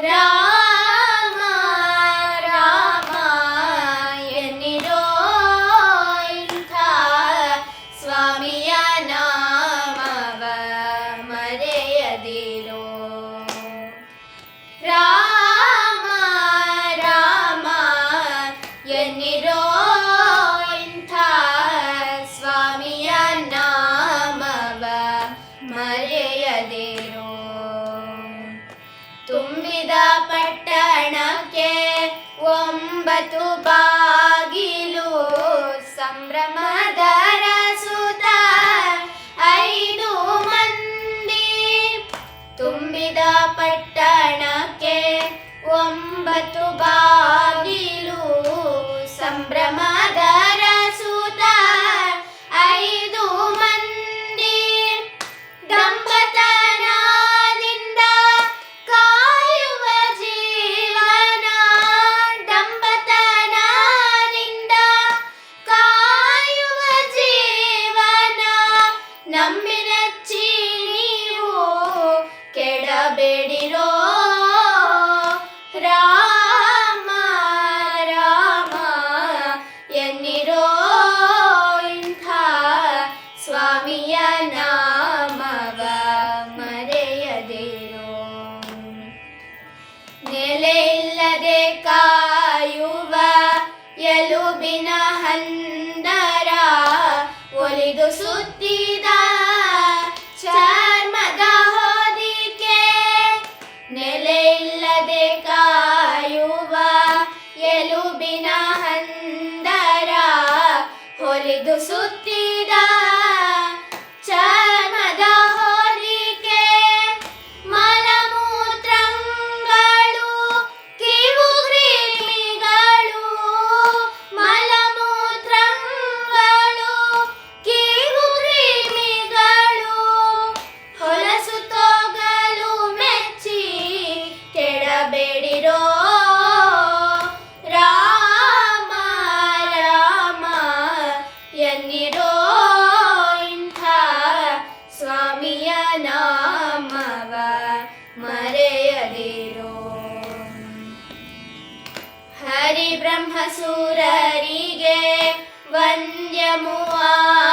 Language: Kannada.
ರಾಮ ರಾಮ ಎನ್ನಿರೋ ಇಂಥ ಸ್ವಾಮಿಯ ನಾಮವ ಮರೆಯದಿರೋ. ರಾಮ ರಾಮ ಎನ್ನಿರೋ ಇಂಥ ಸ್ವಾಮಿಯ ನಾಮವ ಮರೆಯದಿರೋ. ತುಂಬಿದ ಪಟ್ಟಣಕ್ಕೆ 9 ಬಾಗಿಲು, ಸಂಭ್ರಮದ ರಸುತ 5 ಮಂದಿ. ತುಂಬಿದ ಪಟ್ಟಣಕ್ಕೆ 9 ಬಾಗಿಲು, ಸಂಭ್ರಮದ ರಸುತ 5 ಮಂದಿ. ದಂಪತನದಿಂದ ಕಾಯುವ ಜೀವನ, ದಂಪತನದಿಂದ ಕಾಯುವ ಜೀವನ. ನಂಬಿ ನೆಚ್ಚಿ ನೀವು ಕೆಡಬೇಡಿರೋ. ರಾಮ ರಾಮ ಎನ್ನಿರೋ ಇಂಥ ಸ್ವಾಮಿಯ ನಾಮವ ಮರೆಯದಿರೋ. ನೆಲೆ ಇಲ್ಲದೆ ಕಾಯುವ ಎಲುಬಿನ ಹಂದರ, ಒಲಿದು ಸುತ್ತಿದ ಚರ್ಮದ ಹೊದಿಕೆ. ನೆಲೆ ಇಲ್ಲದೆ ಕಾಯುವ ಎಲುಬಿನ ಹಂದರ, ಹೊಲಿದು ಸುತ್ತಿದ ಚರ್ಮದ ಹೊದಿಕೆ. ಮಲಮೂತ್ರಗಳು ಕಿವುಕ್ರಿಮಿಗಳು, ಮಲಮೂತ್ರಗಳು ಕಿವುಕ್ರಿಮಿಗಳು. ಹೊಲಸು ತೋಗಲು ಮೆಚ್ಚಿ ಕೆಡಬೇಡಿರೋ. ರಾಮ ರಾಮ ಎನ್ನಿರೋ ಇಂಥ ಸ್ವಾಮಿಯ ನಾಮವ ಮರೆಯದಿರೋ. ಹರಿಬ್ರಹ್ಮಸೂರರಿಗೆ ವಂದ್ಯ 3